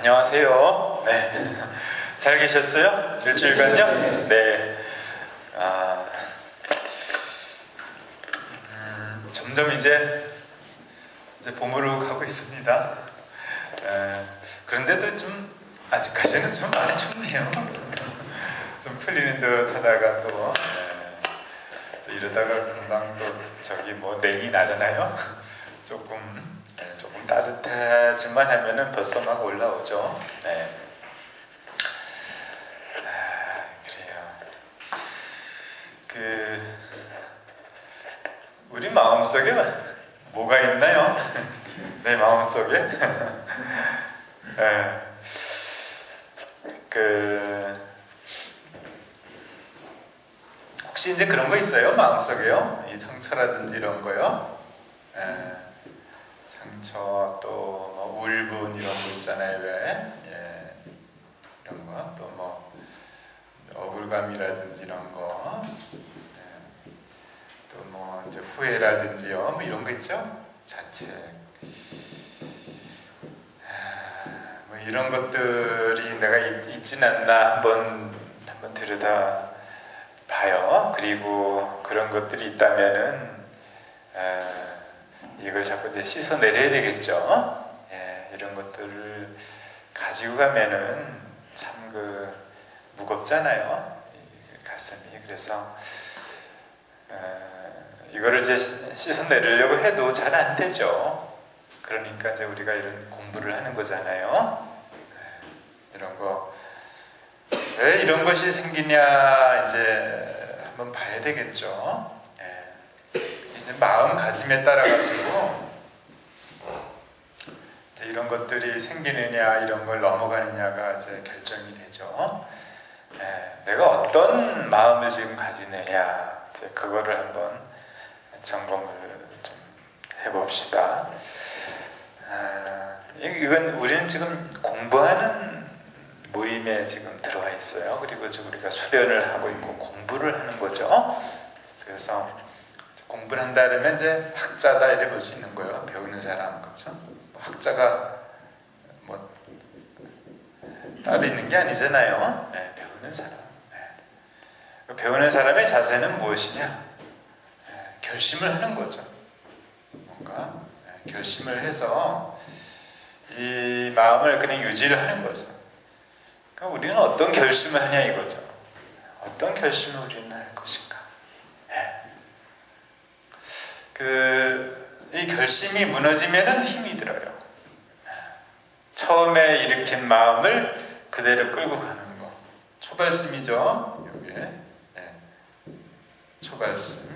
안녕하세요. 네. 잘 계셨어요? 일주일간요? 네. 점점 이제 봄으로 가고 있습니다. 그런데도 좀 아직까지는 좀 많이 춥네요. 좀 풀리는 듯 하다가 또 이러다가 금방 또 냉이 나잖아요. 조금 따뜻하지만 하면은 벌써 막 올라오죠. 네. 그래요. 우리 마음속에 뭐가 있나요? 내 마음속에? 네. 혹시 이제 그런 거 있어요? 마음속에요? 이 상처라든지 이런 거요? 상처 또 울분 이런 거 있잖아요. 왜? 이런 거 또 억울감이라든지 이런 거 또 이제 후회라든지요. 이런 거 있죠? 자책 이런 것들이 내가 있진 않나 한번 들여다 봐요. 그리고 그런 것들이 있다면은 이걸 자꾸 이제 씻어내려야 되겠죠. 이런 것들을 가지고 가면은 참 무겁잖아요. 가슴이. 그래서 이거를 이제 씻어내려고 해도 잘 안 되죠. 그러니까 이제 우리가 이런 공부를 하는 거잖아요. 이런 거. 왜 이런 것이 생기냐 이제 한번 봐야 되겠죠. 이제 마음가짐에 따라 가지고 이제 이런 것들이 생기느냐 이런 걸 넘어가느냐가 이제 결정이 되죠. 내가 어떤 마음을 지금 가지느냐 이제 그거를 한번 점검을 좀 해봅시다. 이건 우리는 지금 공부하는 모임에 지금 들어와 있어요. 그리고 지금 우리가 수련을 하고 있고 공부를 하는 거죠. 그래서 공부를 한다 그러면 이제 학자다 이래 볼 수 있는 거예요. 배우는 사람, 그렇죠? 학자가 따로 있는 게 아니잖아요. 배우는 사람. 배우는 사람의 자세는 무엇이냐? 결심을 하는 거죠. 뭔가 결심을 해서 이 마음을 그냥 유지를 하는 거죠. 그러니까 우리는 어떤 결심을 하냐 이거죠. 어떤 결심을 우리는 할 것인가. 이 결심이 무너지면은 힘이 들어요. 처음에 일으킨 마음을 그대로 끌고 가는 거. 초발심이죠. 여기에. 초발심.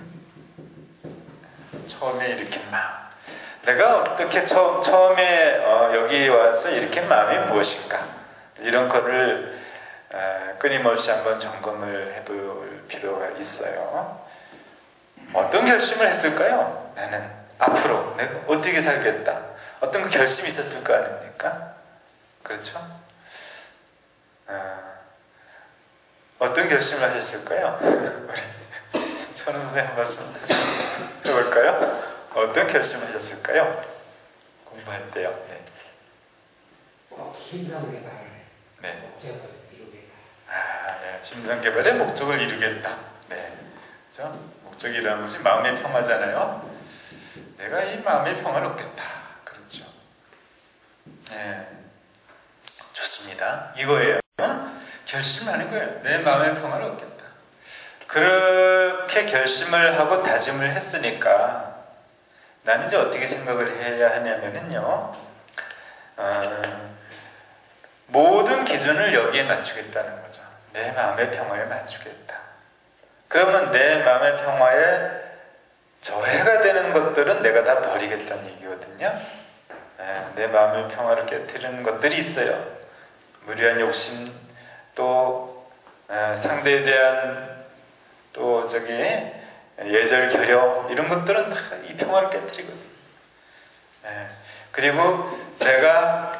처음에 일으킨 마음. 내가 어떻게 처음에 여기 와서 일으킨 마음이 무엇인가. 이런 거를 끊임없이 한번 점검을 해볼 필요가 있어요. 어떤 결심을 했을까요? 나는 앞으로 내가 어떻게 살겠다. 어떤 그 결심이 있었을 거 아닙니까? 그렇죠? 어떤 결심을 하셨을까요? 우리 천우 선생님 한 말씀 해볼까요? 어떤 결심을 하셨을까요? 공부할 때요. 심성개발의 목적을 이루겠다. 네. 심성개발의 목적을 이루겠다. 네. 그렇죠? 목적이라는 것이 마음의 평화잖아요. 내가 이 마음의 평화를 얻겠다. 그렇죠. 좋습니다. 이거예요. 결심을 하는 거예요. 내 마음의 평화를 얻겠다. 그렇게 결심을 하고 다짐을 했으니까 나는 이제 어떻게 생각을 해야 하냐면요. 모든 기준을 여기에 맞추겠다는 거죠. 내 마음의 평화에 맞추겠다. 그러면 내 마음의 평화에 저해가 되는 것들은 내가 다 버리겠다는 얘기거든요. 내 마음의 평화를 깨트리는 것들이 있어요. 무리한 욕심, 또 상대에 대한 또 예절 결여 이런 것들은 다 이 평화를 깨트리거든요. 그리고 내가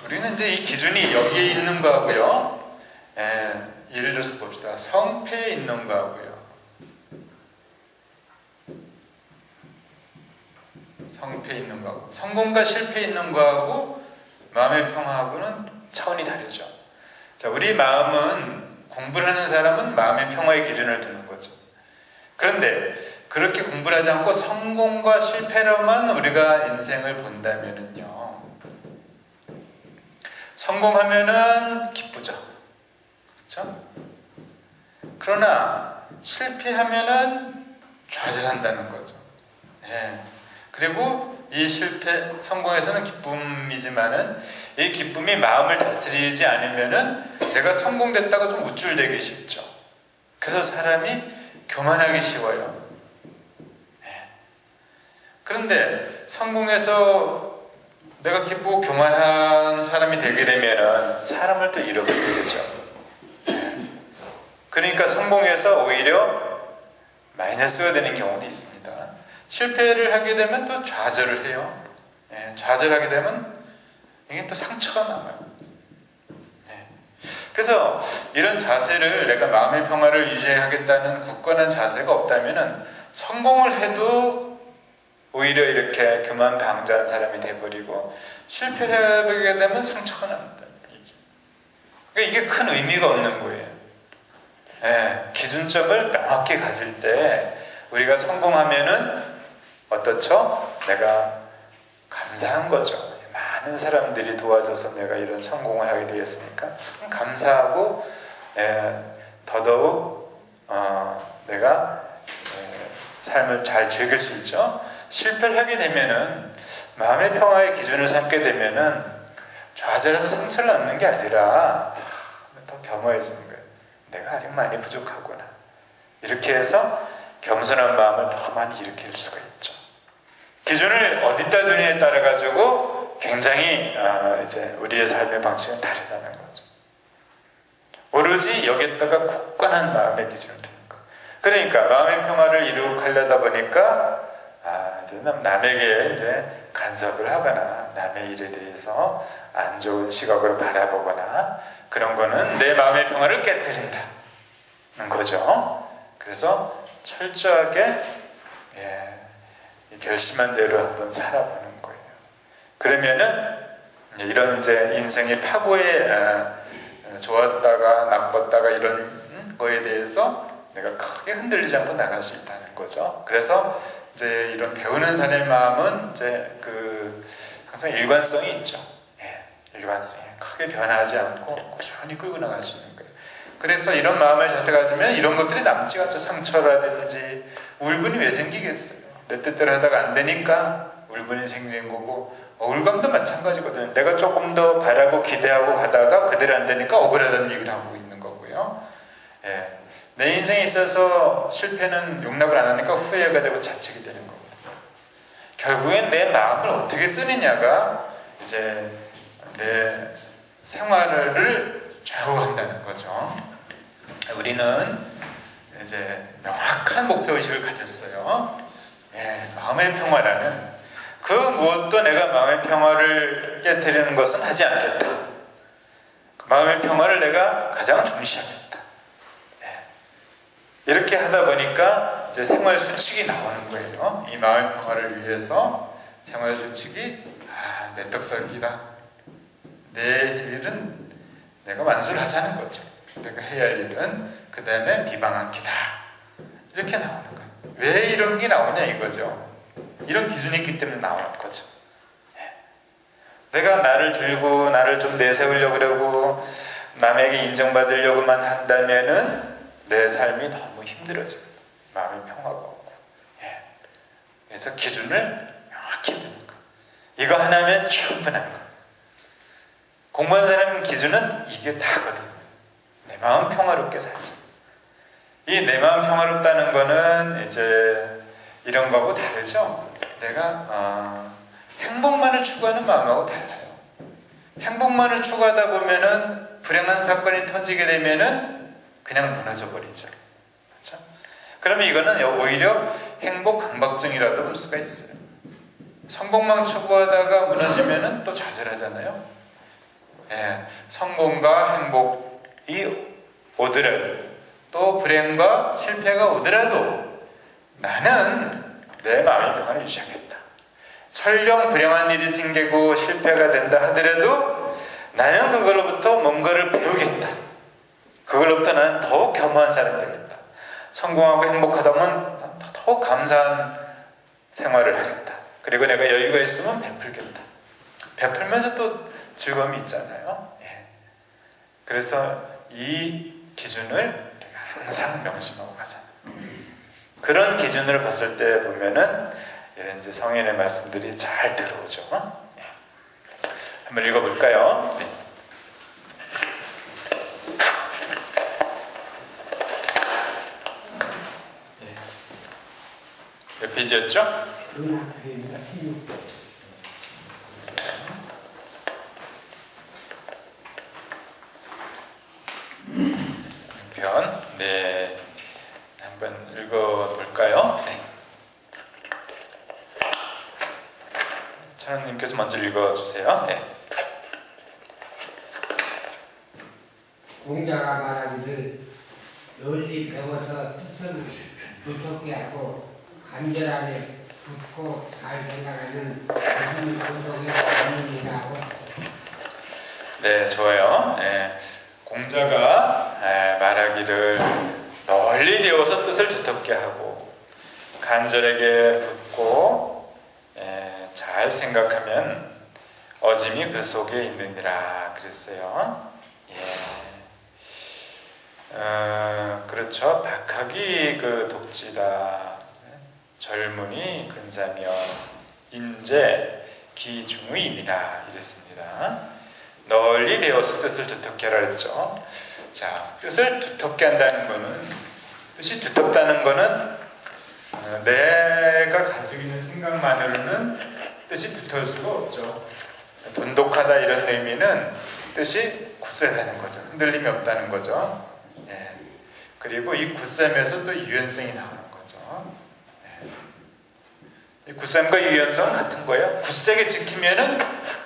우리는 이제 이 기준이 여기에 있는 거하고요. 예를 들어서 봅시다. 성패에 있는 거하고요. 성패 있는 거하고, 성공과 실패 있는 거하고 마음의 평화하고는 차원이 다르죠. 자, 우리 마음은, 공부를 하는 사람은 마음의 평화의 기준을 두는 거죠. 그런데 그렇게 공부를 하지 않고 성공과 실패로만 우리가 인생을 본다면은요, 성공하면은 기쁘죠. 그렇죠? 그러나 실패하면은 좌절한다는 거죠. 예. 그리고 이 실패, 성공에서는 기쁨이지만은 이 기쁨이 마음을 다스리지 않으면은 내가 성공됐다고 좀 우쭐대기 쉽죠. 그래서 사람이 교만하기 쉬워요. 예. 그런데 성공해서 내가 기쁘고 교만한 사람이 되게 되면은 사람을 또 잃어버리게 되죠. 그러니까 성공해서 오히려 마이너스가 되는 경우도 있습니다. 실패를 하게 되면 또 좌절을 해요. 예, 좌절하게 되면 이게 또 상처가 남아요. 예. 그래서 이런 자세를, 내가 마음의 평화를 유지하겠다는 굳건한 자세가 없다면은 성공을 해도 오히려 이렇게 교만방자한 사람이 돼버리고, 실패를 하게 되면 상처가 납니다. 그러니까 이게 큰 의미가 없는 거예요. 예, 기준점을 명확히 가질 때 우리가 성공하면은 어떻죠? 내가 감사한 거죠. 많은 사람들이 도와줘서 내가 이런 성공을 하게 되었으니까 참 감사하고, 더더욱 내가 삶을 잘 즐길 수 있죠. 실패를 하게 되면은, 마음의 평화의 기준을 삼게 되면은 좌절해서 상처를 남는 게 아니라 더 겸허해지는 거예요. 내가 아직 많이 부족하구나. 이렇게 해서 겸손한 마음을 더 많이 일으킬 수가 있죠. 기준을 어디다 두느냐에 따라 가지고 굉장히 이제 우리의 삶의 방식은 다르다는 거죠. 오로지 여기다가 굳건한 마음의 기준을 두는 거. 그러니까 마음의 평화를 이룩하려다 보니까 이제 남에게 이제 간섭을 하거나 남의 일에 대해서 안 좋은 시각으로 바라보거나 그런 거는 내 마음의 평화를 깨뜨린다는 거죠. 그래서 철저하게 결심한 대로 한번 살아보는 거예요. 그러면은 이런 이제 인생의 파고에 좋았다가 나빴다가 이런 거에 대해서 내가 크게 흔들리지 않고 나갈 수 있다는 거죠. 그래서 이제 이런 배우는 사람의 마음은 이제 항상 일관성이 있죠. 일관성이 크게 변하지 않고 꾸준히 끌고 나갈 수 있는 거예요. 그래서 이런 마음을 자세 가지면 이런 것들이 남지가 않죠. 상처라든지 울분이 왜 생기겠어요? 내 뜻대로 하다가 안 되니까 울분이 생기는 거고, 억울감도 마찬가지거든요. 내가 조금 더 바라고 기대하고 가다가 그대로 안 되니까 억울하다는 얘기를 하고 있는 거고요. 내 인생에 있어서 실패는 용납을 안 하니까 후회가 되고 자책이 되는 거거든요. 결국엔 내 마음을 어떻게 쓰느냐가 이제 내 생활을 좌우한다는 거죠. 우리는 이제 명확한 목표의식을 가졌어요. 마음의 평화라는 그 무엇도 내가 마음의 평화를 깨뜨리는 것은 하지 않겠다. 마음의 평화를 내가 가장 중시하겠다. 이렇게 하다 보니까 이제 생활 수칙이 나오는 거예요. 이 마음의 평화를 위해서 생활 수칙이 내 떡살기다. 내 일은 내가 완수를 하자는 거죠. 내가 해야 할 일은 그 다음에 비방한기다. 이렇게 나오는 거예요. 왜 이런 게 나오냐 이거죠. 이런 기준이 있기 때문에 나오는 거죠. 내가 나를 들고 나를 좀 내세우려고 그러고 남에게 인정받으려고만 한다면은 내 삶이 너무 힘들어집니다. 마음의 평화가 없고. 그래서 기준을 명확히 두는 거. 이거 하나면 충분한 거. 공부하는 사람 기준은 이게 다거든요. 내 마음 평화롭게 살자. 이 내 마음 평화롭다는 거는 이제 이런 거하고 다르죠. 내가 행복만을 추구하는 마음하고 달라요. 행복만을 추구하다 보면은 불행한 사건이 터지게 되면은 그냥 무너져 버리죠. 그렇죠? 그러면 이거는 오히려 행복 강박증이라도 볼 수가 있어요. 성공만 추구하다가 무너지면은 또 좌절하잖아요. 성공과 행복이 오더라도 또 불행과 실패가 오더라도 나는 내 마음의 평화를 유지하겠다. 설령 불행한 일이 생기고 실패가 된다 하더라도 나는 그걸로부터 뭔가를 배우겠다. 그걸로부터 나는 더욱 겸허한 사람이 되겠다. 성공하고 행복하다면 더욱 감사한 생활을 하겠다. 그리고 내가 여유가 있으면 베풀겠다. 베풀면서 또 즐거움이 있잖아요. 예. 그래서 이 기준을 우리가 항상 명심하고 가자. 그런 기준을 봤을 때 보면은 이런 이제 성인의 말씀들이 잘 들어오죠. 예. 한번 읽어볼까요? 네. 몇 페이지였죠? 편. 네. 한번 읽어볼까요? 네. 찬원님께서 먼저 읽어주세요. 네. 공자가 말하기를 널리 배워서 뜻을 두텁게 하고 간절하게 듣고 잘 생각하는 무슨 분석이 없느니라고. 네, 좋아요. 네. 공자가 말하기를 널리 배워서 뜻을 두텁게 하고 간절하게 듣고 잘 생각하면 어짐이 그 속에 있느니라 그랬어요. 예. 그렇죠. 박학이 그 독지다. 젊은이 근사며 인재 기중의이니라 이랬습니다. 널리 배워서 뜻을 두텁게 하라 했죠. 자, 뜻을 두텁게 한다는 거는, 뜻이 두텁다는 거는 내가 가지고 있는 생각만으로는 뜻이 두터울 수가 없죠. 돈독하다 이런 의미는 뜻이 굳세다는 거죠. 흔들림이 없다는 거죠. 예. 그리고 이 굳셈에서 또 유연성이 나오는 거죠. 예. 이 굳셈과 유연성은 같은 거예요. 굳세게 지키면은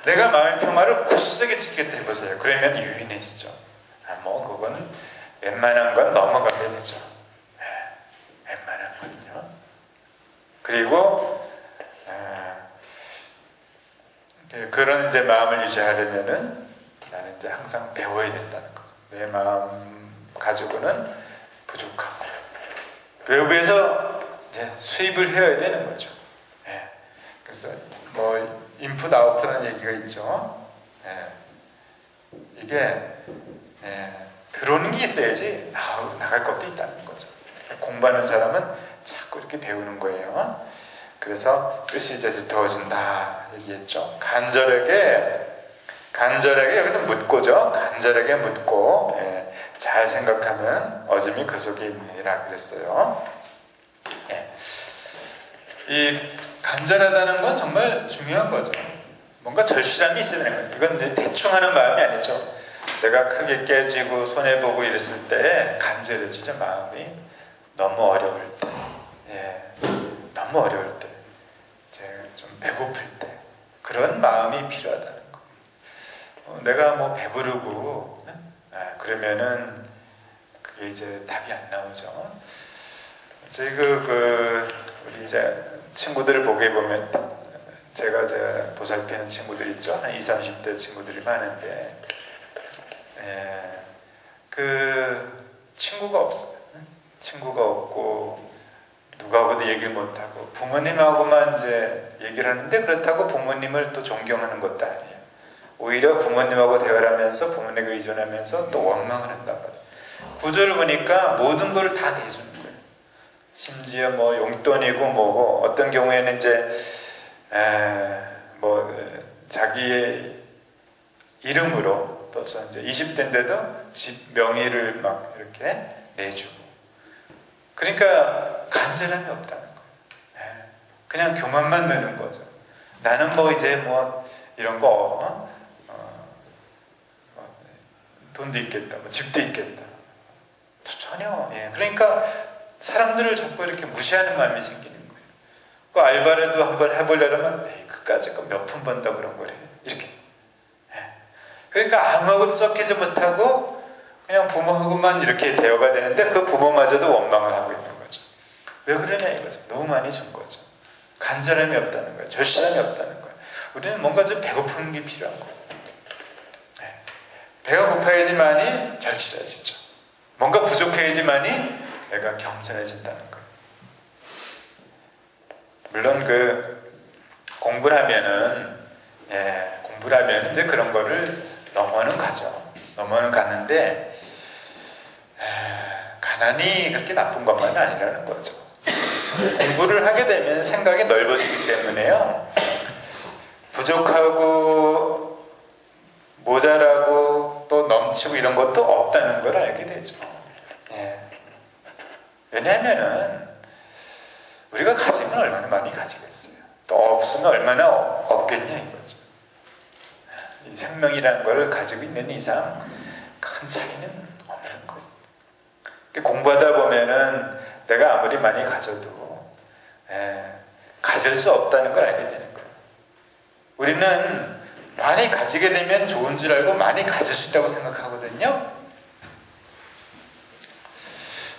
내가 마음의 평화를 굳세게 지켰다 해보세요. 그러면 유인해지죠. 그거는 웬만한 건 넘어가게 되죠. 예. 웬만한 거는요. 그리고 그런 이제 마음을 유지하려면은 나는 이제 항상 배워야 된다는 거죠. 내 마음 가지고는 부족하고 외부에서 이제 수입을 해야 되는 거죠. 예. 그래서 뭐 인풋 아웃풋이라는 얘기가 있죠. 예. 이게 들어오는 게 있어야지 나갈 것도 있다는 거죠. 공부하는 사람은 자꾸 이렇게 배우는 거예요. 그래서 뜻이 이제 두터워진다 얘기했죠. 간절하게 여기서 묻고죠. 간절하게 묻고 잘 생각하면 어짐이 그 속에 있느니라 그랬어요. 예. 이 간절하다는 건 정말 중요한 거죠. 뭔가 절실함이 있어야 되는 거예요. 이건 이제 대충 하는 마음이 아니죠. 내가 크게 깨지고 손해보고 이랬을 때 간절해지죠. 마음이 너무 어려울 때, 너무 어려울 때, 이제 좀 배고플 때 그런 마음이 필요하다는 거. 내가 뭐 배부르고 그러면은 그게 이제 답이 안 나오죠. 저희 우리 이제 친구들을 보게 보면 제가 이제 보살피는 친구들 있죠. 한 20, 30대 친구들이 많은데 그 친구가 없어요. 친구가 없고 누구하고도 얘기를 못하고 부모님하고만 이제 얘기를 하는데 그렇다고 부모님을 또 존경하는 것도 아니에요. 오히려 부모님하고 대화를 하면서 부모님에게 의존하면서 또 원망을 한단 말이에요. 구조를 보니까 모든 걸 다 대주는 거예요. 심지어 뭐 용돈이고 뭐고 어떤 경우에는 이제 자기의 이름으로 또 이제 20대인데도 집 명의를 막 이렇게 내주고 그러니까 간절함이 없다는 거예요. 그냥 교만만 내는 거죠. 나는 뭐 이제 뭐 이런 거 돈도 있겠다, 뭐 집도 있겠다. 전혀. 그러니까 사람들을 자꾸 이렇게 무시하는 마음이 생기는 거예요. 그 알바라도 한번 해보려면 그까짓 거 몇 푼 번다 그런 거래. 이렇게. 그러니까 아무것도 섞이지 못하고 그냥 부모하고만 이렇게 대화가 되는데 그 부모마저도 원망을 하고 있는 거죠. 왜 그러냐 이거죠. 너무 많이 준 거죠. 간절함이 없다는 거예요. 절실함이 없다는 거예요. 우리는 뭔가 좀 배고픈 게 필요한 거예요. 네. 배가 고파야지만이 절실해지죠. 뭔가 부족해야지만이 내가 겸손해진다는 거예요. 물론 공부를 하면은 이제 그런 거를 넘어는 가죠. 넘어는 가는데 가난이 그렇게 나쁜 것만은 아니라는 거죠. 공부를 하게 되면 생각이 넓어지기 때문에요. 부족하고 모자라고 또 넘치고 이런 것도 없다는 걸 알게 되죠. 왜냐하면은 우리가 가지면 얼마나 많이 가지겠어요. 또 없으면 얼마나 없겠냐 이거죠. 이 생명이라는 걸 가지고 있는 이상 큰 차이는 없는 거예요. 공부하다 보면은 내가 아무리 많이 가져도 가질 수 없다는 걸 알게 되는 거예요. 우리는 많이 가지게 되면 좋은 줄 알고 많이 가질 수 있다고 생각하거든요.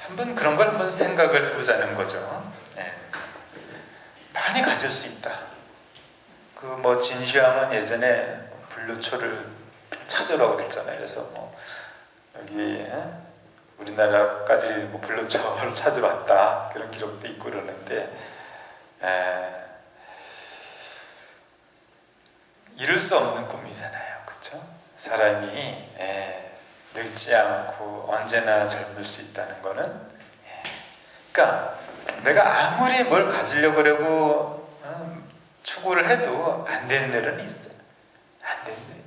한번 그런 걸 한번 생각을 해보자는 거죠. 많이 가질 수 있다. 진시황은 예전에 불로초를 찾으라고 그랬잖아요. 그래서 여기 우리나라까지 불로초를 찾으러 왔다. 그런 기록도 있고 그러는데 이룰 수 없는 꿈이잖아요. 그렇죠? 사람이 늙지 않고 언제나 젊을 수 있다는 거는 그러니까 내가 아무리 뭘 가지려고 그러고 추구를 해도 안 되는 일은 있어요. 안 되는 일.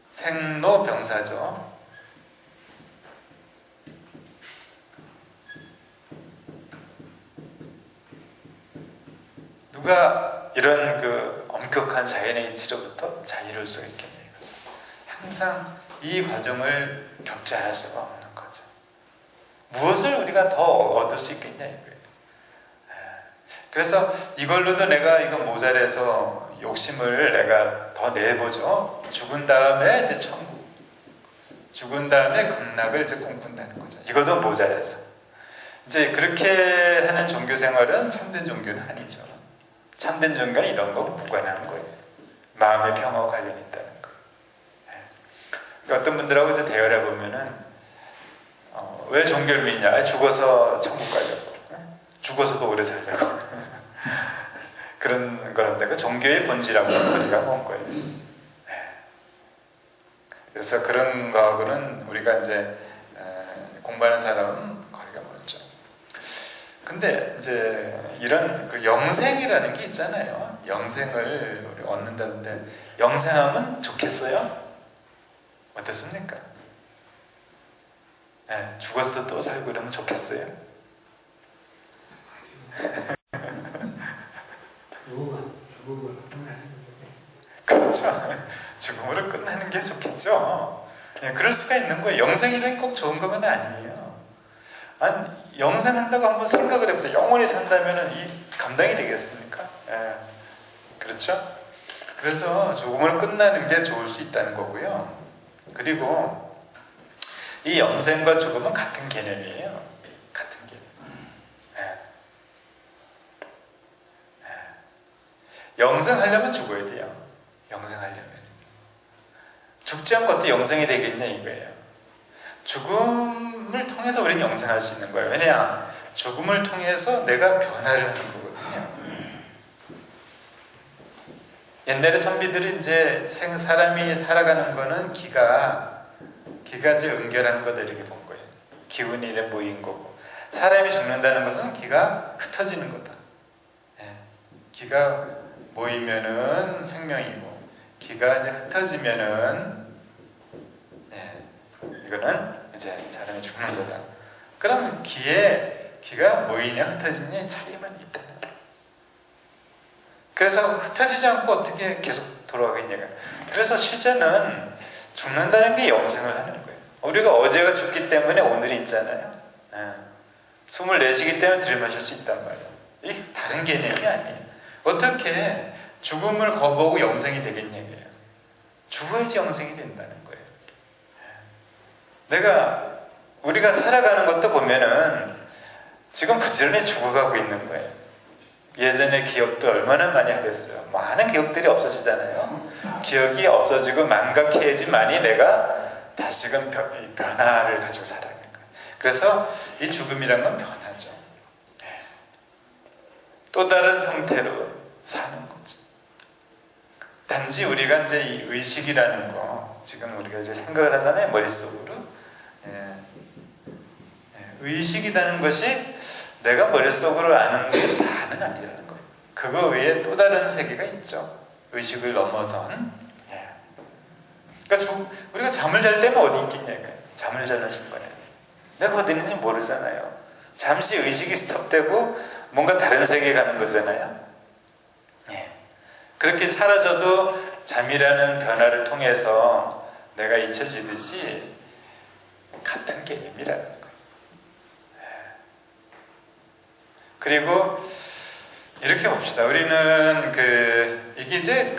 생로병사죠. 누가 이런 엄격한 자연의 이치로부터 자유로울 수가 있겠냐 이거죠. 항상 이 과정을 겪지 않을 수가 없는 거죠. 무엇을 우리가 더 얻을 수 있겠냐 이거예요. 그래서 이걸로도 내가 이거 모자라서 욕심을 내가 더 내보죠. 죽은 다음에 이제 천국, 죽은 다음에 극락을 이제 꿈꾼다는 거죠. 이것도 모자라서 이제 그렇게 하는 종교 생활은 참된 종교는 아니죠. 참된 종교는 이런 거 무관한 거예요. 마음의 평화와 관련이 있다는 거예요. 그러니까 어떤 분들하고 이제 대화를 해보면은 왜 종교를 믿냐? 죽어서 천국 가려고. 죽어서도 오래 살려고. 그런 거란데 그 종교의 본질하고 거리가 먼 거예요. 그래서 그런 거하고는 우리가 이제 공부하는 사람은 거리가 멀죠. 근데 이제 이런 영생이라는 게 있잖아요. 영생을 우리 얻는다는데 영생하면 좋겠어요? 어떻습니까? 죽어서도 또 살고 그러면 좋겠어요? 죽음으로 끝나는 그렇죠. 죽음으로 끝나는 게 좋겠죠. 그럴 수가 있는 거예요. 영생이란 꼭 좋은 것만 아니에요. 영생한다고 한번 생각을 해보세요. 영원히 산다면 이 감당이 되겠습니까? 그렇죠? 그래서 죽음으로 끝나는 게 좋을 수 있다는 거고요. 그리고 이 영생과 죽음은 같은 개념이에요. 같은 개념. 영생하려면 죽어야 돼요. 영생하려면. 죽지 않고 어떻게 영생이 되겠냐 이거예요. 죽음을 통해서 우리는 영생할 수 있는 거예요. 왜냐? 죽음을 통해서 내가 변화를 하는 거거든요. 옛날에 선비들이 이제 사람이 살아가는 거는 기가 이제 응결한 거다 이렇게 본 거예요. 기운이 이래 모인 거고. 사람이 죽는다는 것은 기가 흩어지는 거다. 기가 모이면은 생명이고, 기가 이제 흩어지면은 이거는 이제 사람이 죽는 거다. 그럼 기가 모이냐 흩어지느냐의 차이만 있다. 그래서 흩어지지 않고 어떻게 계속 돌아가겠냐가. 그래서 실제는 죽는다는 게 영생을 하는 거예요. 우리가 어제가 죽기 때문에 오늘이 있잖아요. 숨을 내쉬기 때문에 들이마실 수 있단 말이에요. 이게 다른 개념이 아니에요. 어떻게 죽음을 거부하고 영생이 되겠냐고요. 죽어야지 영생이 된다는 거예요. 우리가 살아가는 것도 보면은 지금 부지런히 죽어가고 있는 거예요. 예전의 기억도 얼마나 많이 하겠어요. 많은 기억들이 없어지잖아요. 기억이 없어지고 망각해야지만이 내가 다시금 변화를 가지고 살아가는 거예요. 그래서 이 죽음이란 건 변화죠. 또 다른 형태로 사는 거죠. 단지 우리가 이제 이 의식이라는 거, 지금 우리가 이제 생각을 하잖아요, 머릿속으로. 의식이라는 것이 내가 머릿속으로 아는 게 다는 아니라는 거예요. 그거 외에 또 다른 세계가 있죠. 의식을 넘어선. 그러니까 우리가 잠을 잘 때는 어디 있겠냐 이거예요. 잠을 자는 순간에 내가 어디 있는지 모르잖아요. 잠시 의식이 스톱되고 뭔가 다른 세계에 가는 거잖아요. 그렇게 사라져도 잠이라는 변화를 통해서 내가 잊혀지듯이 같은 개념이라는 거예요. 그리고 이렇게 봅시다. 우리는 이게 이제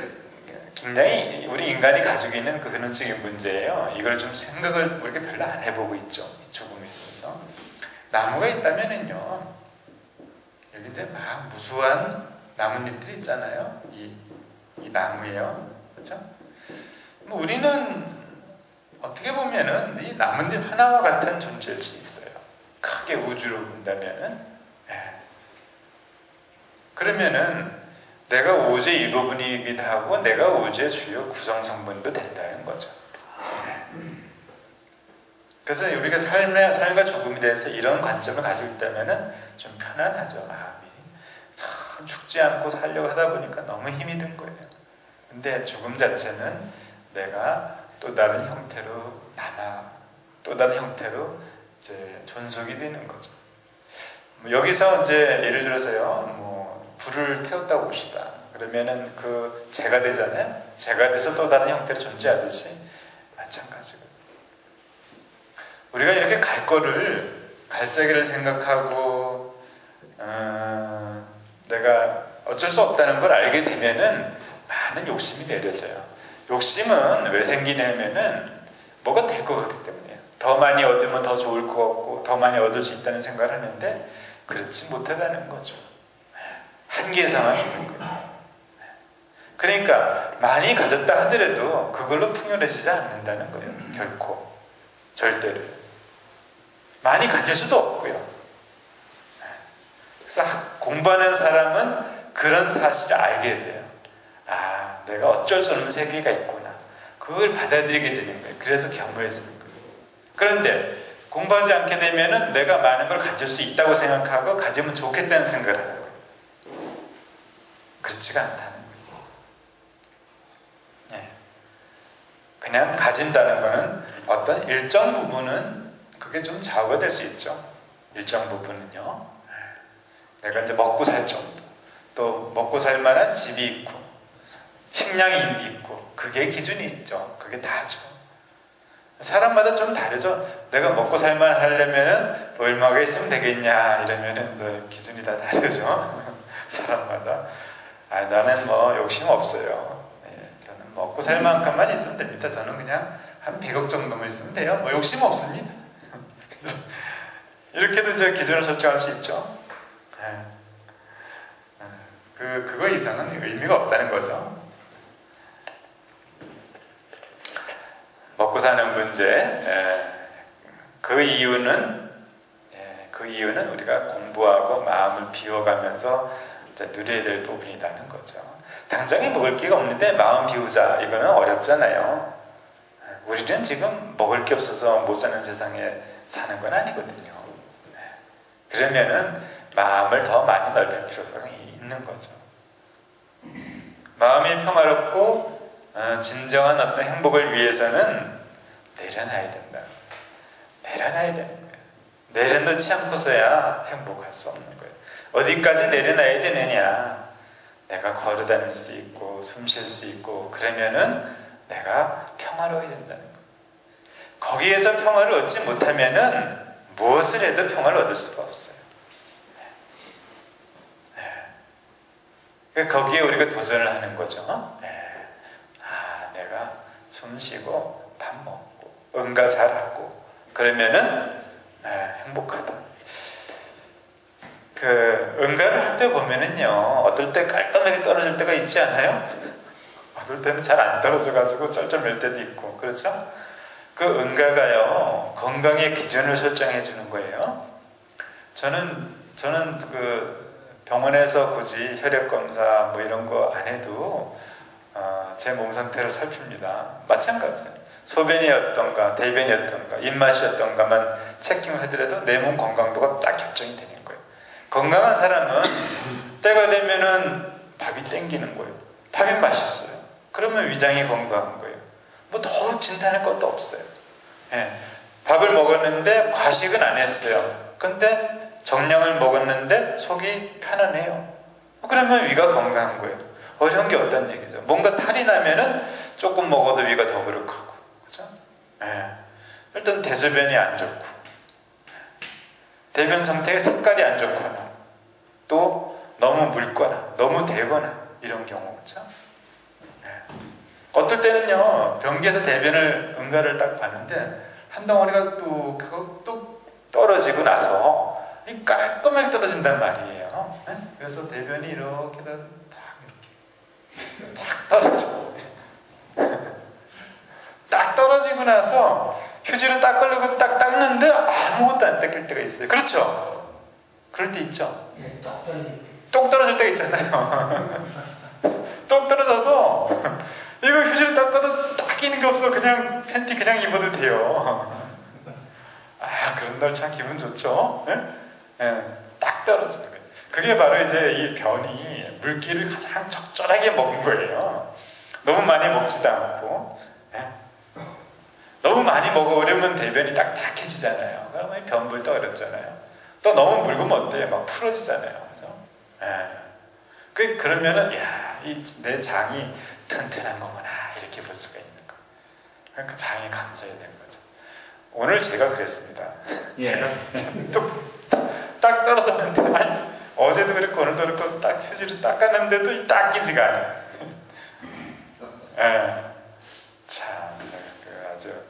굉장히 우리 인간이 가지고 있는 그 근원적인 문제예요. 이걸 좀 생각을 우리가 별로 안 해보고 있죠. 죽음에 대해서. 나무가 있다면은요, 여기 이제 막 무수한 나뭇잎들이 있잖아요. 이 나무예요. 그렇죠? 우리는 어떻게 보면은 이 나뭇잎 하나와 같은 존재일 수 있어요. 크게 우주로 본다면은. 그러면은 내가 우주의 일부분이기도 하고 내가 우주의 주요 구성 성분도 된다는 거죠. 그래서 우리가 삶과 죽음에 대해서 이런 관점을 가지고 있다면은 좀 편안하죠. 마음이 참 죽지 않고 살려고 하다 보니까 너무 힘이 든 거예요. 근데 죽음 자체는 내가 또 다른 형태로 또 다른 형태로 이제 존속이 되는 거죠. 여기서 이제 예를 들어서요, 불을 태웠다고 봅시다. 그러면은 그 재가 되잖아요. 재가 돼서 또 다른 형태로 존재하듯이 마찬가지고. 우리가 이렇게 갈 세계를 생각하고 내가 어쩔 수 없다는 걸 알게 되면은 많은 욕심이 내려져요. 욕심은 왜 생기냐면은 뭐가 될 것 같기 때문이에요. 더 많이 얻으면 더 좋을 것 같고 더 많이 얻을 수 있다는 생각을 하는데 그렇지 못하다는 거죠. 한계의 상황이 있는 거예요. 그러니까 많이 가졌다 하더라도 그걸로 풍요해지지 않는다는 거예요. 결코. 절대로. 많이 가질 수도 없고요. 그래서 공부하는 사람은 그런 사실을 알게 돼요. 아, 내가 어쩔 수 없는 세계가 있구나. 그걸 받아들이게 되는 거예요. 그래서 겸허해지는 거예요. 그런데 공부하지 않게 되면은 내가 많은 걸 가질 수 있다고 생각하고 가지면 좋겠다는 생각을 하는 거예요. 그렇지가 않다는 거예요. 그냥 가진다는 거는 어떤 일정 부분은 그게 좀 좌우가 될 수 있죠. 일정 부분은요. 내가 이제 먹고 살 정도, 또 먹고 살 만한 집이 있고 식량이 있고 그게 기준이 있죠. 그게 다죠. 사람마다 좀 다르죠. 내가 먹고 살만 하려면은 얼마가 있으면 되겠냐 이러면은 이제 기준이 다 다르죠. 사람마다. 나는 욕심 없어요. 저는 먹고 살 만큼만 있으면 됩니다. 저는 그냥 한 100억 정도만 있으면 돼요. 욕심 없습니다. 이렇게도 저 기준을 설정할 수 있죠. 그거 이상은 의미가 없다는 거죠. 먹고 사는 문제, 그 이유는 우리가 공부하고 마음을 비워가면서 이제 누려야 될 부분이라는 거죠. 당장에 먹을 게가 없는데 마음 비우자, 이거는 어렵잖아요. 우리는 지금 먹을 게 없어서 못 사는 세상에 사는 건 아니거든요. 그러면은 마음을 더 많이 넓힐 필요성이 있는 거죠. 마음이 평화롭고 진정한 어떤 행복을 위해서는 내려놔야 된다. 내려놔야 되는 거예요. 내려놓지 않고서야 행복할 수 없는 거예요. 어디까지 내려놔야 되느냐? 내가 걸어다닐 수 있고 숨 쉴 수 있고 그러면은 내가 평화로워야 된다는 거예요. 거기에서 평화를 얻지 못하면은 무엇을 해도 평화를 얻을 수가 없어요. 거기에 우리가 도전을 하는 거죠. 내가 숨 쉬고 밥 먹고 응가 잘하고 그러면은 행복하다. 그 응가를 할 때 보면은요, 어떨 때 깔끔하게 떨어질 때가 있지 않아요? 어떨 때는 잘 안 떨어져가지고 쩔쩔맬 때도 있고, 그렇죠? 그 응가가요, 건강의 기준을 설정해 주는 거예요. 저는 그 병원에서 굳이 혈액 검사 뭐 이런 거 안 해도 제 몸 상태를 살핍니다. 마찬가지예요. 소변이 어떤가, 대변이 어떤가, 입맛이 어떤가만 체킹을 하더라도 내 몸 건강도가 딱 결정이 되는 거예요. 건강한 사람은 때가 되면은 밥이 땡기는 거예요. 밥이 맛있어요. 그러면 위장이 건강한 거예요. 뭐 더 진단할 것도 없어요. 예. 밥을 먹었는데 과식은 안 했어요. 근데 정량을 먹었는데 속이 편안해요. 그러면 위가 건강한 거예요. 어려운 게 없다는 얘기죠. 뭔가 탈이 나면은 조금 먹어도 위가 더부룩하고, 그죠? 예. 일단 대소변이 안 좋고, 대변 상태의 색깔이 안 좋거나, 또 너무 묽거나, 너무 대거나, 이런 경우, 그죠? 예. 어떨 때는요, 변기에서 대변을, 응가를 딱 봤는데, 한 덩어리가 뚝 떨어지고 나서, 이 깔끔하게 떨어진단 말이에요. 예? 그래서 대변이 이렇게 딱 떨어져. 딱 떨어지고 나서 휴지로 딱 걸리고 딱 닦는데 아무것도 안 닦일 때가 있어요. 그렇죠? 그럴 때 있죠? 예, 똑 떨어질 때. 똑 떨어질 때가 있잖아요. 똑 떨어져서 이거 휴지로 닦아도 닦이는 게 없어. 그냥 팬티 그냥 입어도 돼요. 아, 그런 날 참 기분 좋죠? 예? 예, 딱 떨어지는 거예요. 그게 바로 이제 이 변이 물기를 가장 적절하게 먹은 거예요. 너무 많이 먹지도 않고, 예? 너무 많이 먹어버리면 대변이 딱딱해지잖아요. 그러면 변불도 어렵잖아요. 또 너무 묽으면 어때요? 막 풀어지잖아요. 그죠? 예. 그러면은, 야, 내 장이 튼튼한 거구나. 이렇게 볼 수가 있는 거예요. 그러니까 장에 감사해야 되는 거죠. 오늘 제가 그랬습니다. 예. 제가 딱 떨어졌는데, 아니, 어제도 그랬고 오늘도 그랬고 딱 휴지로 닦았는데도 닦이지가 않아요. 예. 참, 아주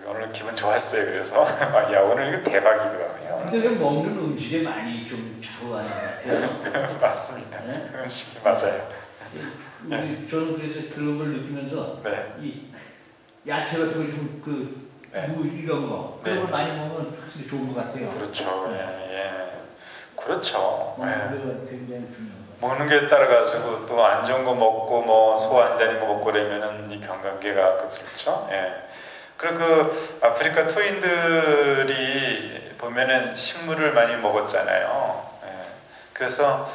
오늘 기분 좋았어요. 그래서 야, 오늘 이거 대박이더라고요. 근데 왜 먹는 음식에 많이 좀 좌우하는 것 같아요? 맞습니다. 네? 음식이 맞아요. 저는 그래서 그런 걸 느끼면서 네. 이 야채 같은 거좀 네. 무 이런 거 네. 그런 걸 많이 먹으면 확실히 좋은 것 같아요. 그렇죠. 네. 예. 그렇죠. 먹는 예. 게 굉장히 중요한 거. 먹는 게 따라 가지고 또 안 좋은 거 먹고 뭐 소 안 다닌 거 먹고 그러면은 이 병관계가 그렇죠. 예. 그리고 그 아프리카 토인들이 보면은 식물을 많이 먹었잖아요. 예. 그래서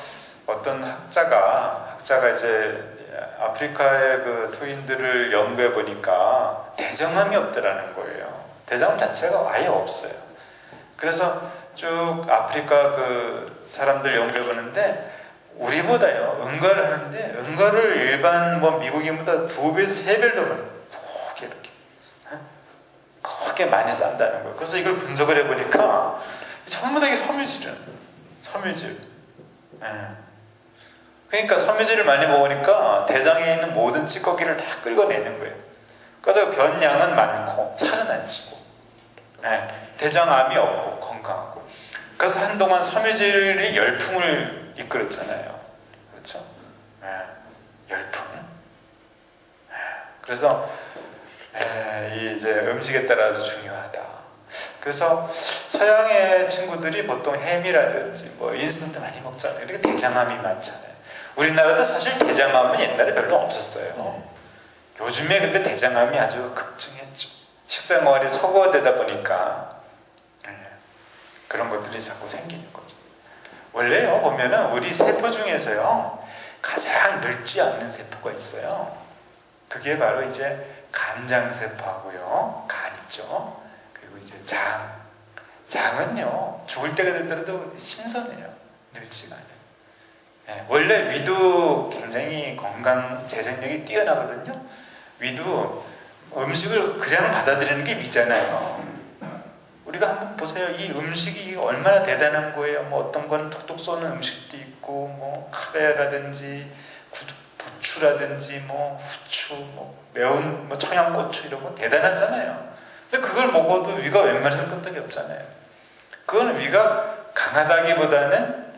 어떤 학자가 이제 아프리카의 그 토인들을 연구해 보니까 대장암이 없더라는 거예요. 대장암 자체가 아예 없어요. 그래서 쭉 아프리카 그 사람들 연구해 보는데 우리보다요 응가를 하는데 응가를 일반 뭐 미국인보다 2배에서 3배를 더 많이 크게 이렇게 크게 많이 싼다는 거예요. 그래서 이걸 분석을 해보니까 전부 다 이게 섬유질. 예. 그러니까 섬유질을 많이 먹으니까 대장에 있는 모든 찌꺼기를 다 끌어내는 거예요. 그래서 변량은 많고 살은 안 찌고, 예. 대장암이 없고 건강하고. 그래서 한동안 섬유질이 열풍을 이끌었잖아요. 그렇죠? 예. 열풍. 예. 그래서 이제 음식에 따라 아주 중요하다. 그래서 서양의 친구들이 보통 햄이라든지 뭐 인스턴트 많이 먹잖아요. 이렇게 대장암이 많잖아요. 우리나라도 사실 대장암은 옛날에 별로 없었어요. 요즘에 근데 대장암이 아주 급증했죠. 식생활이 서구화되다 보니까 그런 것들이 자꾸 생기는 거죠. 원래요 보면은 우리 세포 중에서요 가장 늙지 않는 세포가 있어요. 그게 바로 이제 간장세포하고요 간 있죠. 그리고 이제 장은요 죽을 때가 되더라도 신선해요. 늙지가 않아요. 예, 원래 위도 굉장히 건강 재생력이 뛰어나거든요. 위도 음식을 그냥 받아들이는 게 위잖아요. 우리가 한번 보세요. 이 음식이 얼마나 대단한 거예요. 뭐 어떤 건 톡톡 쏘는 음식도 있고, 뭐 카레라든지 부추라든지 뭐 후추, 뭐 매운 뭐 청양고추 이런 거 대단하잖아요. 근데 그걸 먹어도 위가 웬만해서 끄떡이 없잖아요. 그건 위가 강하다기보다는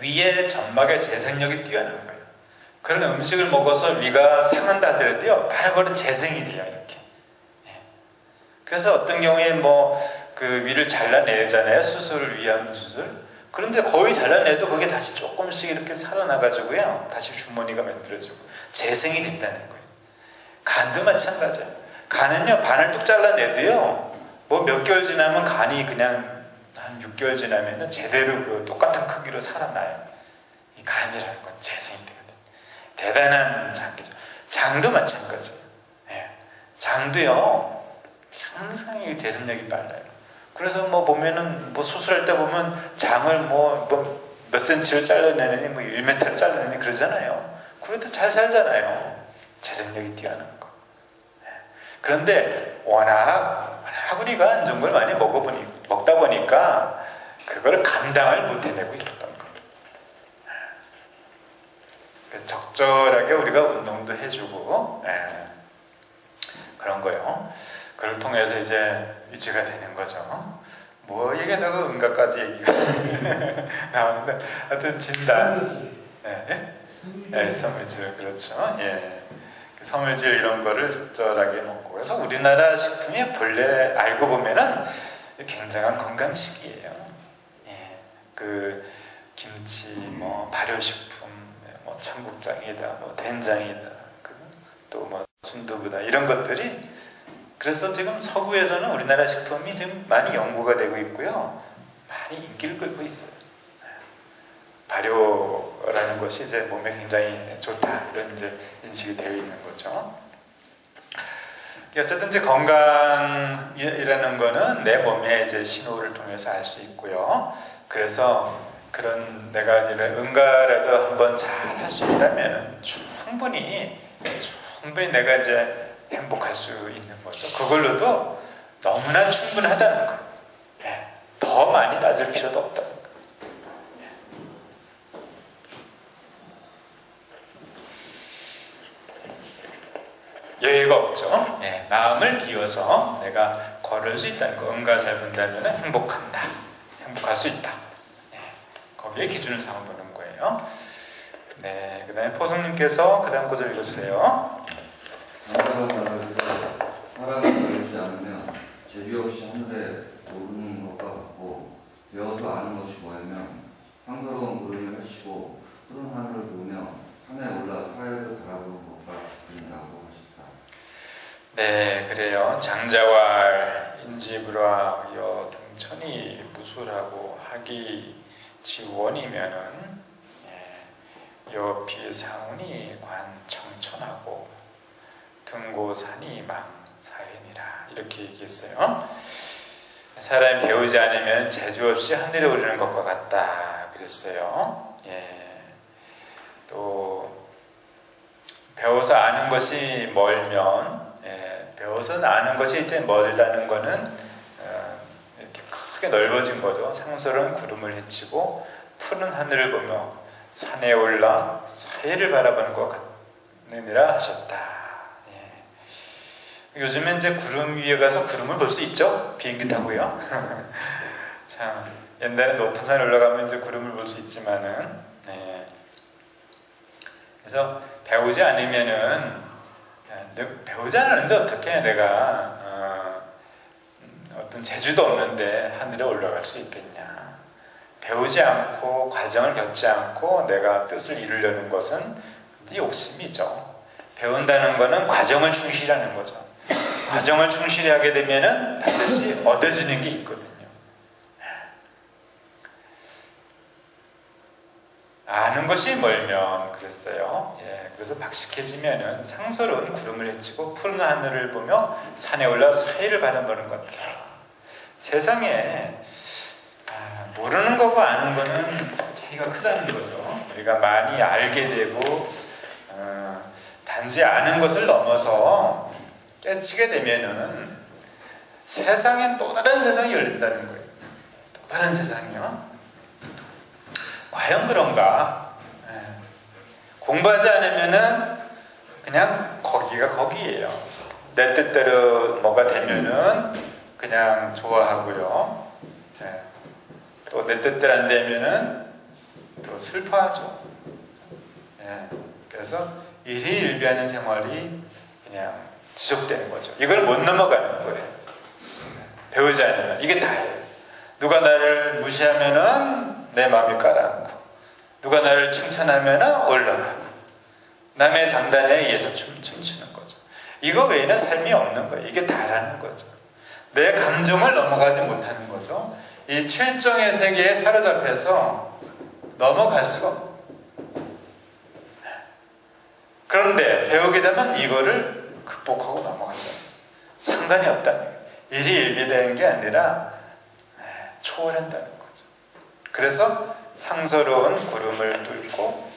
위에 점막의 재생력이 뛰어난 거예요. 그런 음식을 먹어서 위가 상한다 하더라도요, 바로 재생이 돼요, 이렇게. 예. 그래서 어떤 경우에 뭐 그 위를 잘라내잖아요, 수술을 위한 수술. 그런데 거의 잘라내도 그게 다시 조금씩 이렇게 살아나가지고요, 다시 주머니가 만들어지고 재생이 된다는 거예요. 간도 마찬가지예요. 간은요, 반을 뚝 잘라내도요, 뭐 몇 개월 지나면 간이 그냥 한 6개월 지나면 제대로 그 똑같은 크기로 살아나요. 이 간이라는 건 재생이 되거든요. 대단한 장기죠. 장도 마찬가지예요. 예. 장도요, 상당히 재생력이 빨라요. 그래서 뭐 보면은 뭐 수술할 때 보면 장을 뭐 몇 센치를 잘라내느니 뭐 1m를 잘라내니 그러잖아요. 그래도 잘 살잖아요. 재생력이 뛰어난 거. 예. 그런데 워낙 우리가 안 좋은 걸 많이 먹다 보니까 그걸 감당을 못 해내고 있었던 거예요. 적절하게 우리가 운동도 해주고, 예, 그런 거요. 그걸 통해서 이제 유지가 되는 거죠. 뭐 얘기하다가 응가까지 얘기가 나오는데, 하여튼 진단, 예, 섬유질, 그렇죠. 예. 섬유질 이런 거를 적절하게 먹고, 그래서 우리나라 식품이 본래 알고 보면은 굉장한 건강식이에요. 예. 그 김치, 뭐 발효식품, 뭐 청국장이다, 뭐 된장이다, 또 뭐 순두부다, 이런 것들이. 그래서 지금 서구에서는 우리나라 식품이 지금 많이 연구가 되고 있고요, 많이 인기를 끌고 있어요. 발효라는 것이 이제 몸에 굉장히 좋다, 이런 이제 인식이 되어 있는 거죠. 어쨌든 이제 건강이라는 거는 내 몸의 이제 신호를 통해서 알 수 있고요. 그래서 그런 내가 이런 응가라도 한번 잘 할 수 있다면 충분히 내가 이제 행복할 수 있는 거죠. 그걸로도 너무나 충분하다는 거. 예, 더 많이 따질 필요도 없다는 거. 여유가 없죠. 예, 마음을 비워서 내가 걸을 수 있다는 거. 응가 잘 본다면 행복한다, 행복할 수 있다. 예, 거기에 기준을 삼아보는 거예요. 네, 그 다음에 포승님께서 그 다음 구절 읽어주세요. 사람이 배우지 않으면 재주 없이 하늘에 오르는 것과 같고, 배워서 아는 것이 뭐냐면 상스러운 구름을 헤치고 푸른 하늘을 보며 산에 올라 사회를 바라보는 것과 같으니라고 하셨다. 네, 그래요. 장자왈 인지불화 여 등천이 무술하고 하기 지원이면은, 여피 상운이 관청천하고 등고산이 망사행이라, 이렇게 얘기했어요. 사람이 배우지 않으면 재주 없이 하늘에 오르는 것과 같다 그랬어요. 예. 또 배워서 아는 것이 멀면, 배워서 아는 것이 이제 멀다는 거는 이렇게 크게 넓어진 거죠. 상스러운 구름을 헤치고 푸른 하늘을 보며 산에 올라 사해를 바라보는 것 같느니라 하셨다. 요즘엔 이제 구름 위에 가서 구름을 볼 수 있죠? 비행기 타고요. 참, 옛날에 높은 산에 올라가면 이제 구름을 볼 수 있지만은, 네. 그래서 배우지 않으면은, 배우지 않았는데 어떻게 내가 어떤 재주도 없는데 하늘에 올라갈 수 있겠냐? 배우지 않고 과정을 겪지 않고 내가 뜻을 이루려는 것은 욕심이죠. 배운다는 것은 과정을 충실하는 거죠. 과정을 충실히 하게 되면은 반드시 얻어지는 게 있거든요. 아는 것이 멀면 그랬어요. 예, 그래서 박식해지면은 상스러운 구름을 헤치고 푸른 하늘을 보며 산에 올라 사해를 바라보는 것. 세상에 모르는 거고 아는 거는 차이가 크다는 거죠. 우리가 많이 알게 되고 단지 아는 것을 넘어서 깨치게 되면은 세상엔 또 다른 세상이 열린다는 거예요. 또 다른 세상이요. 과연 그런가? 공부하지 않으면은 그냥 거기가 거기예요. 내 뜻대로 뭐가 되면은 그냥 좋아하고요. 또 또 내 뜻대로 안 되면은 또 슬퍼하죠. 예. 그래서 일희일비하는 생활이 그냥 지속되는 거죠. 이걸 못 넘어가는 거예요. 배우지 않으면 이게 다예요. 누가 나를 무시하면은 내 마음이 가라앉고, 누가 나를 칭찬하면은 올라가고, 남의 장단에 의해서 춤추는 거죠. 이거 외에는 삶이 없는 거예요. 이게 다라는 거죠. 내 감정을 넘어가지 못하는 거죠. 이 칠정의 세계에 사로잡혀서 넘어갈 수가 없어요. 그런데 배우게 되면 이거를 극복하고 넘어간다. 상관이 없다는 거예요. 일희일비되는 게 아니라 초월한다는 거죠. 그래서 상서로운 구름을 뚫고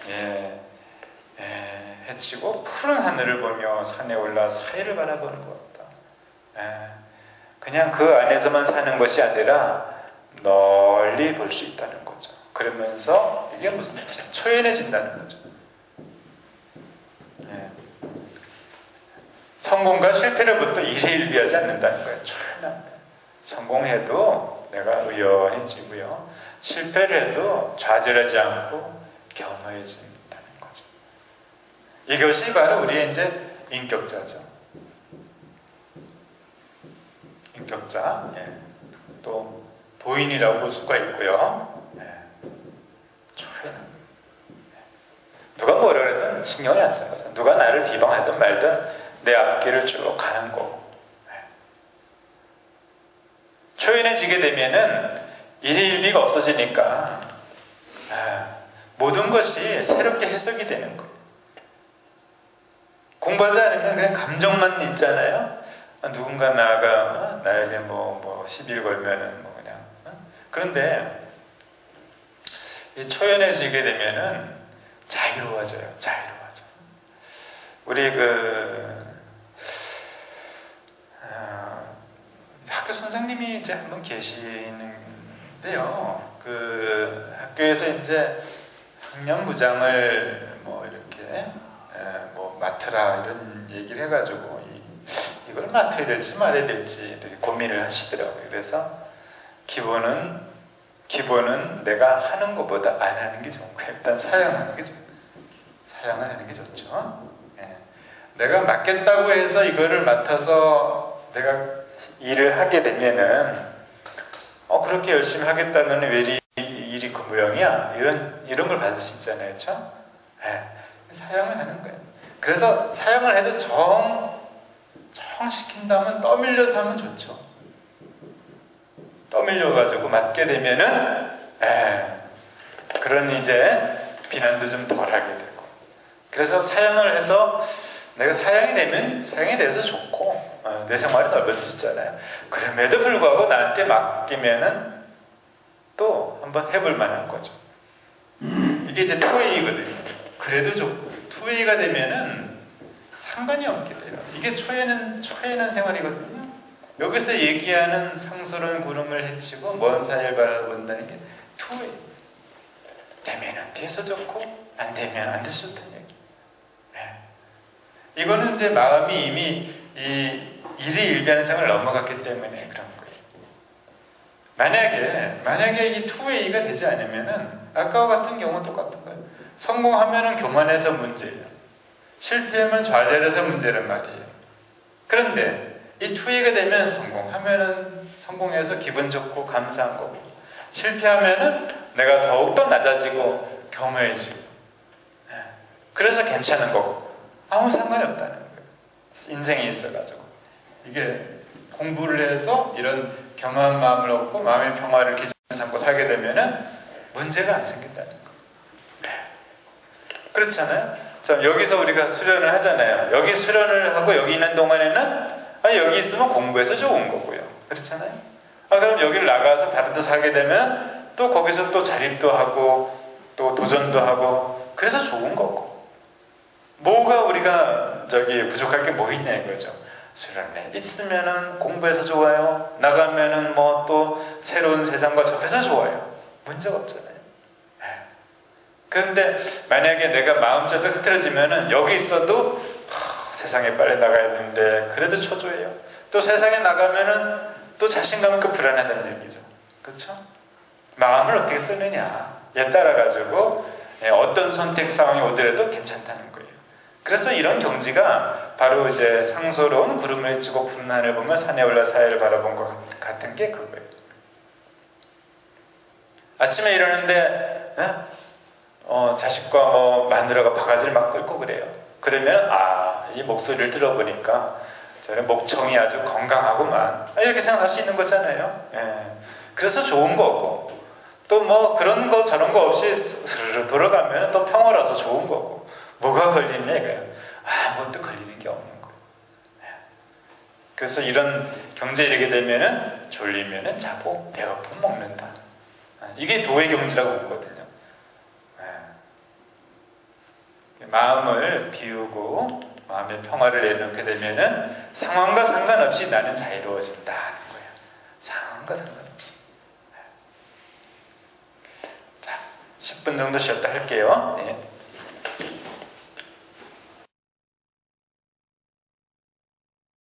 헤치고 푸른 하늘을 보며 산에 올라 사이를 바라보는 것 같다. 그냥 그 안에서만 사는 것이 아니라 널리 볼 수 있다는 거죠. 그러면서 이게 무슨 뜻이냐? 초연해진다는 거죠. 성공과 실패로부터 일희일비하지 않는다는 거예요. 초연합니다. 성공해도 내가 의연해지고요. 실패를 해도 좌절하지 않고 겸허해진다는 거죠. 이것이 바로 우리의 이제 인격자죠. 인격자. 또 도인이라고 볼 수가 있고요. 초연합니다. 누가 뭐라 그래도 신경을 안 쓰는 거죠. 누가 나를 비방하든 말든 내 앞길을 쭉 가는 거고. 초연해지게 되면은 일희일비가 없어지니까 모든 것이 새롭게 해석이 되는 거예요. 공부하지 않으면 그냥 감정만 있잖아요. 누군가 나에게 뭐 시비를 걸면은 뭐 그냥. 그런데 이 초연해지게 되면은 자유로워져요. 자유로워져. 우리 학교 선생님이 이제 한 분 계시는데요. 그 학교에서 이제 학년부장을 뭐 이렇게 뭐 맡으라 이런 얘기를 해가지고 이걸 맡아야 될지 말아야 될지 이렇게 고민을 하시더라고요. 그래서 기본은 내가 하는 것보다 안 하는 게 좋은 거예요. 일단 사용하는 게 좋아요. 사용을 하는 게 좋죠. 내가 맡겠다고 해서 이거를 맡아서 내가 일을 하게 되면은 그렇게 열심히 하겠다는 왜 일이 그 모양이야? 이런 걸 받을 수 있잖아요. 그렇죠? 사용을 하는 거예요. 그래서 사용을 해도 정시킨다면 떠밀려서 하면 좋죠. 떠밀려가지고 맡게 되면은 그런 이제 비난도 좀 덜하게 되고. 그래서 사용을 해서 내가 사용이 돼서 좋고 내 생활이 넓어질 수 있잖아요. 그럼에도 불구하고 나한테 맡기면은 또 한번 해볼 만한 거죠. 이게 이제 투웨이거든요. 그래도 좀 투웨이가 되면은 상관이 없게 돼요. 이게 초연한 생활이거든요. 여기서 얘기하는 상스러운 구름을 헤치고 먼 산을 바라본다는 게 투웨이. 되면은 돼서 좋고 안 되면 안 돼서 좋다는 얘기. 이거는 이제 마음이 이미 이 일희일비하는 생활을 넘어갔기 때문에 그런 거예요. 만약에 이 투웨이가 되지 않으면은 아까와 같은 경우는 똑같은 거예요. 성공하면은 교만해서 문제예요. 실패하면 좌절해서 문제란 말이에요. 그런데 이 투웨이가 되면 성공하면은 성공해서 기분 좋고 감사한 거고, 실패하면은 내가 더욱더 낮아지고 겸허해지고, 그래서 괜찮은 거고 아무 상관이 없다는 거예요. 인생이 있어가지고 이게 공부를 해서 이런 겸허한 마음을 얻고 마음의 평화를 기준 삼고 살게 되면은 문제가 안 생긴다는 거예요. 그렇잖아요. 자, 여기서 우리가 수련을 하잖아요. 여기 수련을 하고 여기 있는 동안에는 여기 있으면 공부해서 좋은 거고요. 그렇잖아요. 그럼 여기를 나가서 다른 데 살게 되면 또 거기서 또 자립도 하고 또 도전도 하고 그래서 좋은 거고. 뭐가 우리가 부족할 게 뭐 있냐 이거죠. 수련회 있으면은 공부해서 좋아요. 나가면은 뭐 또 새로운 세상과 접해서 좋아요. 문제가 없잖아요. 그런데 만약에 내가 마음자세 흐트러지면은 여기 있어도 세상에 빨리 나가야 되는데 그래도 초조해요. 또 세상에 나가면은 또 자신감 있고 불안하다는 얘기죠. 그렇죠? 마음을 어떻게 쓰느냐에 따라 가지고 어떤 선택 상황이 오더라도 괜찮다는 거예요. 그래서 이런 경지가 바로 이제 상서로운 구름을 치고 푸른 하늘 보며 산에 올라 사해를 바라본 것 같은 게 그거예요. 아침에 일어났는데 자식과 뭐 마누라가 바가지를 막 끌고 그래요. 그러면 이 목소리를 들어보니까 저는 목청이 아주 건강하구만 이렇게 생각할 수 있는 거잖아요. 그래서 좋은 거고 또 뭐 그런 거 저런 거 없이 스르르 돌아가면 또 평화라서 좋은 거고 뭐가 걸리냐 이거예요. 아무것도 걸리는 게 없는 거예요. 그래서 이런 경지에 이르게 되면은 졸리면은 자고 배고프면 먹는다. 이게 도의 경지라고 보거든요. 마음을 비우고 마음의 평화를 내놓게 되면은 상황과 상관없이 나는 자유로워진다는 거예요. 상황과 상관없이. 자, 10분 정도 쉬었다 할게요. 네.